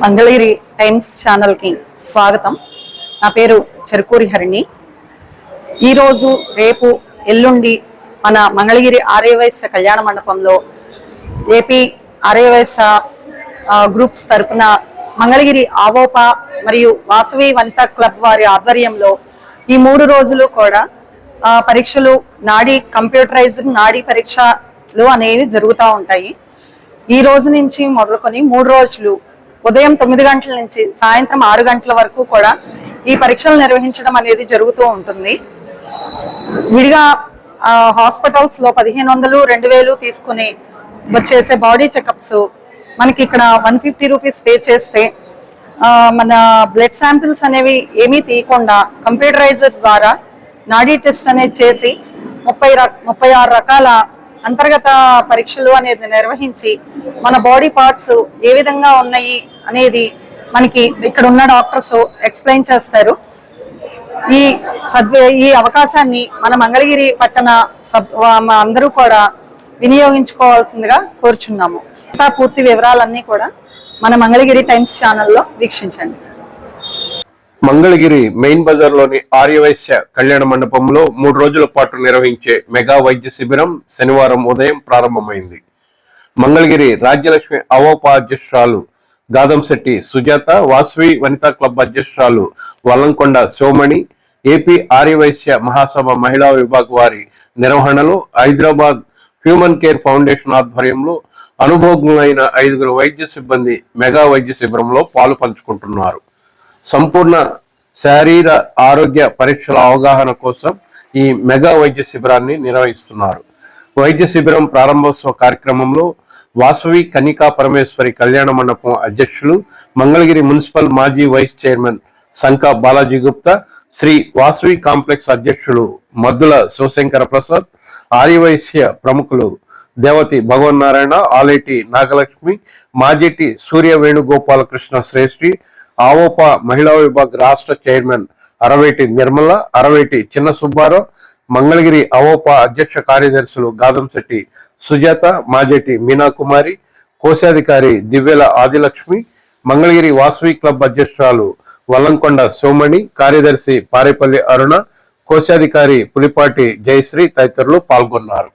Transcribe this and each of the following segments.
Mangalagiri times channel కి స్వాగతం. నా పేరు చెరుకూరి హరిణి. ఈరోజు రేపు ఎల్లుండి మన మంగళగిరి ఆర్యవైశ్య కళ్యాణ మండపంలో ఏపీ ఆర్యవైశ్య గ్రూప్స్ తరపున మంగళగిరి ఆవోపా మరియు వాసవి వనిత క్లబ్ వారి ఆధ్వర్యంలో ఈ 3 రోజులు కూడా పరీక్షలు, కంప్యూటరైజ్డ్ నాడీ పరీక్షలు అనేవి జరుగుతూ ఉంటాయి. ఈ రోజు నుంచి మొదలుకొని 3 రోజులు ఉదయం 9 గంటల నుంచి సాయంత్రం 6 గంటల వరకు కూడా ఈ పరీక్షలు నిర్వహించడం అనేది జరుగుతూ ఉంటుంది. విడిగా హాస్పిటల్స్ లో 1500, 2000 తీసుకుని వచ్చేసే బాడీ చెకప్స్ మనకి ఇక్కడ 150 రూపీస్ పే చేస్తే మన బ్లడ్ శాంపిల్స్ అనేవి ఏమీ తీయకుండా కంప్యూటరైజర్ ద్వారా నాడీ టెస్ట్ అనేది చేసి 36 రకాల అంతర్గత పరీక్షలు అనేది నిర్వహించి మన బాడీ పార్ట్స్ ఏ విధంగా ఉన్నాయి అనేది మనకి ఇక్కడ ఉన్న డాక్టర్స్ ఎక్స్ప్లెయిన్ చేస్తారు. ఈ అవకాశాన్ని మన మంగళగిరి పట్టణ అందరూ కూడా వినియోగించుకోవాల్సిందిగా కోరుచున్నాము. పూర్తి వివరాలన్నీ కూడా మన మంగళగిరి టైమ్స్ ఛానల్లో వీక్షించండి. మంగళగిరి మెయిన్ బజార్ లోని ఆర్యవైశ్య కళ్యాణ మండపంలో 3 రోజుల పాటు నిర్వహించే మెగా వైద్య శిబిరం శనివారం ఉదయం ప్రారంభమైంది. మంగళగిరి రాజ్యలక్ష్మి అవోపా అధ్యక్షురాలు గాదంశెట్టి సుజాత, వాసవి వనితా క్లబ్ అధ్యక్షురాలు వల్లంకొండ శివమణి, ఏపీ ఆర్యవైశ్య మహాసభ మహిళా విభాగ వారి నిర్వహణలో హైదరాబాద్ హ్యూమన్ కేర్ ఫౌండేషన్ ఆధ్వర్యంలో అనుభవజ్ఞులైన 5 వైద్య సిబ్బంది మెగా వైద్య శిబిరంలో పాలు పంచుకుంటున్నారు. సంపూర్ణ శారీర ఆరోగ్య పరీక్షల అవగాహన కోసం ఈ మెగా వైద్య శిబిరాన్ని నిర్వహిస్తున్నారు. వైద్య శిబిరం ప్రారంభోత్సవ కార్యక్రమంలో వాసవి కనికా పరమేశ్వరి కళ్యాణ మండపం అధ్యక్షులు, మంగళగిరి మున్సిపల్ మాజీ vice chairman Sanka Balaji Gupta, Shri Vasavi complex అధ్యక్షులు మద్దుల శివశంకర ప్రసాద్, ఆర్యవైశ్య ప్రముఖులు దేవతి భగవన్నారాయణ, ఆలేటి నాగలక్ష్మి, మాజేటి సూర్య వేణుగోపాలకృష్ణ శ్రేష్ఠి, ఆవోపా మహిళా విభాగ్ రాష్ట్ర చైర్మన్ అరవేటి నిర్మల, అరవేటి చిన్న సుబ్బారావు, మంగళగిరి అవోపా అధ్యక్ష కార్యదర్శులు గాదంశెట్టి సుజాత, మాజేటి మీనాకుమారి, కోశాధికారి దివ్యల ఆదిలక్ష్మి, మంగళగిరి వాసవి క్లబ్ అధ్యక్షురాలు వల్లంకొండ శివమణి, కార్యదర్శి పారేపల్లి అరుణ, కోశాధికారి పులిపాటి జయశ్రీ తదితరులు పాల్గొన్నారు.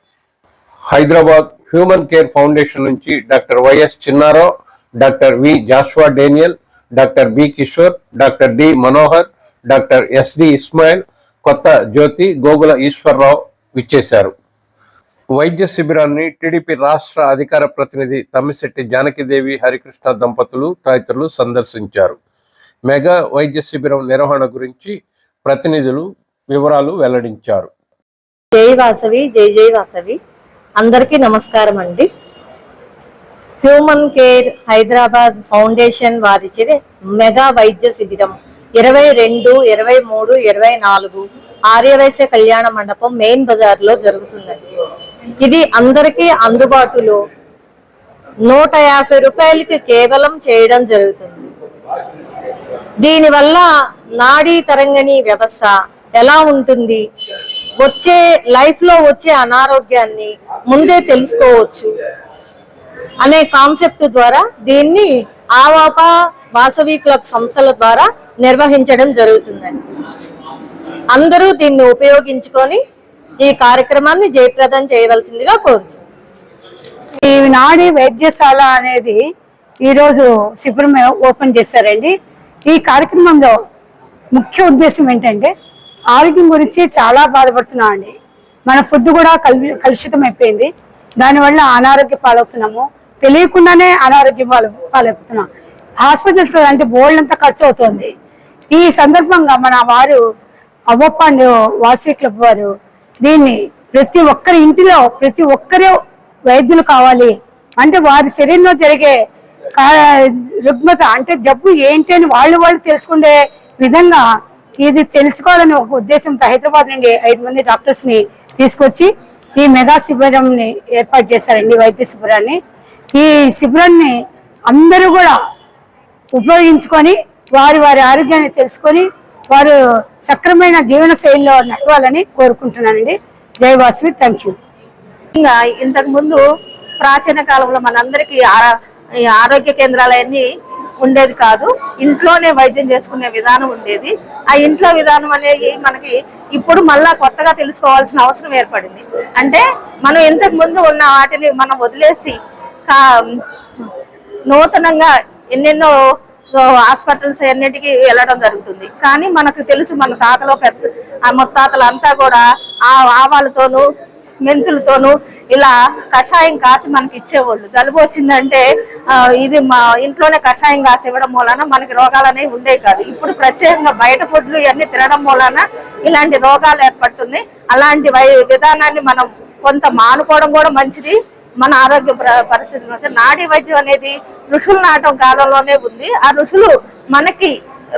హైదరాబాద్ హ్యూమన్ కేర్ ఫౌండేషన్ నుంచి doctor Y S Chinnarao, doctor V Joshua Daniel, doctor B Kishore, doctor D Manohar, doctor S D Ismail, Kotha Jyothi, Gogula Eswararao విచ్చేశారు. వైద్య శిబిరాన్ని టీడీపీ రాష్ట్ర అధికార ప్రతినిధి తమ్మిశెట్టి జానకిదేవి హరికృష్ణ దంపతులు తదితరులు సందర్శించారు. మెగా వైద్య శిబిరం నిర్వహణ గురించి ప్రతినిధులు వివరాలు వెల్లడించారు. జై వాసవి, జై జై వాసవి. అందరికీ నమస్కారం అండి. హ్యూమన్ కేర్ హైదరాబాద్ ఫౌండేషన్ వారిచే మెగా వైద్య శిబిరం 22, 23, 24 ఆర్యవైశ్య కళ్యాణ మండపం మెయిన్ బజార్ లో జరుగుతుందండి. ఇది అందరికీ అందుబాటులో 150 రూపాయలకి కేవలం చేయడం జరుగుతుంది. దీనివల్ల నాడీ తరంగిణి వ్యవస్థ ఎలా ఉంటుంది, లైఫ్ లో వచ్చే అనారోగ్యాన్ని ముందే తెలుసుకోవచ్చు అనే కాన్సెప్ట్ ద్వారా దీన్ని ఆవాపా వాసవి క్లబ్ సంస్థల ద్వారా నిర్వహించడం జరుగుతుందండి. అందరూ దీన్ని ఉపయోగించుకొని ఈ కార్యక్రమాన్ని జయప్రదం చేయవలసిందిగా కోరుచున్నాను. ఈ నాడీ వైద్యశాల అనేది ఈరోజు శిబిరం ఓపెన్ చేశారండి. ఈ కార్యక్రమంలో ముఖ్య ఉద్దేశం ఏంటంటే ఆరోగ్యం గురించి చాలా బాధపడుతున్నాం అండి. మన ఫుడ్ కూడా కలుషితం అయిపోయింది. దానివల్ల అనారోగ్య పాలవుతున్నాము, తెలియకుండానే అనారోగ్య పాలవుతున్నాం. హాస్పిటల్స్లో అంటే బోల్డ్ అంతా ఖర్చు అవుతుంది. ఈ సందర్భంగా మన వారు అవోపా వాసవి క్లబ్ వారు దీన్ని ప్రతి ఒక్కరి ఇంటిలో ప్రతి ఒక్కరు వైద్యులు కావాలి అంటే వారి శరీరంలో జరిగే రుగ్మత అంటే జబ్బు ఏంటి అని వాళ్ళు తెలుసుకునే విధంగా ఇది తెలుసుకోవాలని ఒక ఉద్దేశంతో హైదరాబాద్ నుండి 5 మంది డాక్టర్స్ ని తీసుకొచ్చి ఈ మెగా శిబిరంని ఏర్పాటు చేశారండి. వైద్య శిబిరాన్ని ఈ శిబిరాన్ని అందరూ కూడా ఉపయోగించుకొని వారి ఆరోగ్యాన్ని తెలుసుకొని వారు సక్రమైన జీవన శైలిలో నడవాలని కోరుకుంటున్నానండి. జై వాసవి. Thank you. ఇంతకు ముందు ప్రాచీన కాలంలో మనందరికీ ఆరోగ్య కేంద్రాలన్నీ ఉండేది కాదు. ఇంట్లోనే వైద్యం చేసుకునే విధానం ఉండేది. ఆ ఇంట్లో విధానం అనేది మనకి ఇప్పుడు మళ్ళా కొత్తగా తెలుసుకోవాల్సిన అవసరం ఏర్పడింది. అంటే మనం ఇంతకు ముందు ఉన్న వాటిని మనం వదిలేసి నూతనంగా ఎన్నెన్నో హాస్పిటల్స్ అన్నిటికీ వెళ్ళడం జరుగుతుంది. కానీ మనకు తెలుసు, మన తాతలో ముత్తాతలు అంతా కూడా ఆవాలతోనూ మెంతులతోనూ ఇలా కషాయం కాసి మనకి ఇచ్చేవాళ్ళు. జలుబు వచ్చిందంటే ఇది మా ఇంట్లోనే కషాయం కాసి ఇవ్వడం మూలన మనకి రోగాలు అనేవి ఉండేవి కాదు. ఇప్పుడు ప్రత్యేకంగా బయట ఫుడ్లు ఇవన్నీ తినడం మూలన ఇలాంటి రోగాలు ఏర్పడుతున్నాయి. అలాంటి విధానాన్ని మనం కొంత మానుకోవడం కూడా మంచిది. మన ఆరోగ్య పరిస్థితులు నాడీ వైద్యం అనేది ఋషులు నాటం కాలంలోనే ఉంది. ఆ ఋషులు మనకి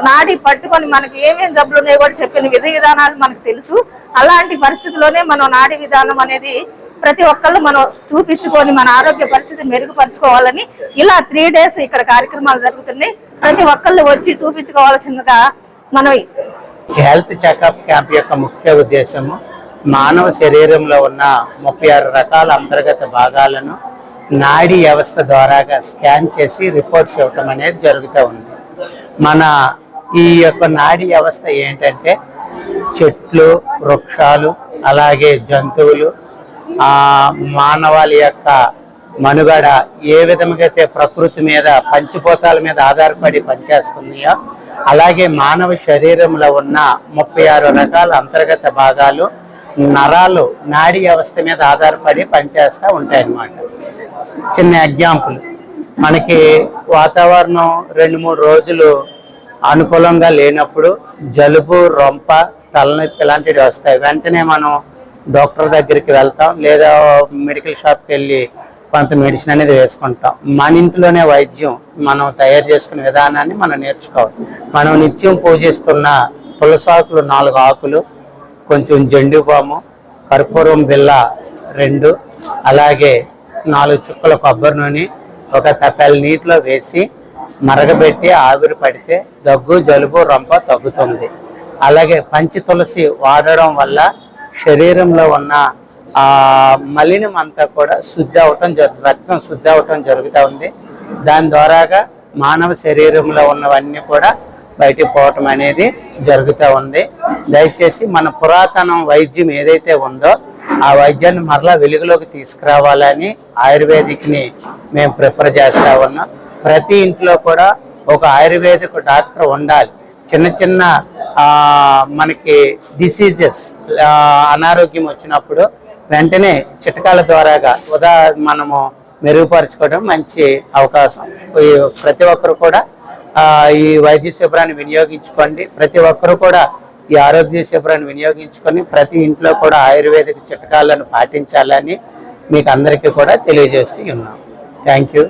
నాడి పట్టుకొని మనకి ఏమేమి జబ్బులు ఉన్నాయో కూడా చెప్పిన విధానాలు మనకు తెలుసు. అలాంటి పరిస్థితిలోనే మనం నాడీ విధానం అనేది ప్రతి ఒక్కళ్ళు మనం చూపించుకొని మన ఆరోగ్య పరిస్థితి మెరుగుపరచుకోవాలని ఇలా 3 days ఇక్కడ కార్యక్రమాలు జరుగుతున్నాయి. ప్రతి ఒక్కళ్ళు వచ్చి చూపించుకోవాల్సిందిగా మనం హెల్త్ చెకప్ క్యాంప్ యొక్క ముఖ్య ఉద్దేశము మానవ శరీరంలో ఉన్న 36 రకాల అంతర్గత భాగాలను నాడీ వ్యవస్థ ద్వారాగా స్కాన్ చేసి రిపోర్ట్స్ ఇవ్వటం అనేది జరుగుతూ ఉంది. మన ఈ యొక్క నాడీ వ్యవస్థ ఏంటంటే చెట్లు, వృక్షాలు, అలాగే జంతువులు, మానవాళి యొక్క మనుగడ ఏ విధంగా అయితే ప్రకృతి మీద పంచభూతాల మీద ఆధారపడి పనిచేస్తున్నాయో అలాగే మానవ శరీరంలో ఉన్న 36 రకాల అంతర్గత భాగాలు, నరాలు నాడీ వ్యవస్థ మీద ఆధారపడి పనిచేస్తూ ఉంటాయి అన్నమాట. చిన్న ఎగ్జాంపుల్, మనకి వాతావరణం 2-3 రోజులు అనుకూలంగా లేనప్పుడు జలుబు, రొంప, తలనొప్పి ఇలాంటివి వస్తాయి. వెంటనే మనం డాక్టర్ దగ్గరికి వెళ్తాం, లేదా మెడికల్ షాప్కి వెళ్ళి కొంత మెడిసిన్ అనేది వేసుకుంటాం. మన ఇంట్లోనే వైద్యం మనం తయారు చేసుకునే విధానాన్ని మనం నేర్చుకోవాలి. మనం నిత్యం పూజిస్తున్న తులసాకులు 4 ఆకులు, కొంచెం జెండు బాము, కర్పూరం బిళ్ళ 2, అలాగే 4 చుక్కల కొబ్బరి నూనె ఒక తప్పెల నీటిలో వేసి మరగబెట్టి ఆవిరి పడితే దగ్గు, జలుబు, రొంప తగ్గుతుంది. అలాగే పంచి తులసి వాడడం వల్ల శరీరంలో ఉన్న మలినం అంతా కూడా శుద్ధి అవటం రక్తం శుద్ధి అవటం జరుగుతూ ఉంది. దాని ద్వారాగా మానవ శరీరంలో ఉన్నవన్నీ కూడా బయటికి పోవటం అనేది జరుగుతూ ఉంది. దయచేసి మన పురాతన వైద్యం ఏదైతే ఉందో ఆ వైద్యాన్ని మరలా వెలుగులోకి తీసుకురావాలని ఆయుర్వేదిక్ని మేము ప్రిఫర్ చేస్తూ ఉన్నాం. ప్రతి ఇంట్లో కూడా ఒక ఆయుర్వేదిక్ డాక్టర్ ఉండాలి. చిన్న చిన్న మనకి డిసీజెస్, అనారోగ్యం వచ్చినప్పుడు వెంటనే చిట్కాల ద్వారాగా మనము మెరుగుపరచుకోవడం మంచి అవకాశం. ప్రతి ఒక్కరు కూడా ఈ వైద్య శిబిరాన్ని వినియోగించుకోండి. ప్రతి ఒక్కరు కూడా ఈ ఆరోగ్య శిబిరాన్ని వినియోగించుకొని ప్రతి ఇంట్లో కూడా ఆయుర్వేదిక చిట్కాలను పాటించాలని మీకు అందరికీ కూడా తెలియజేస్తూ ఉన్నాం. Thank you.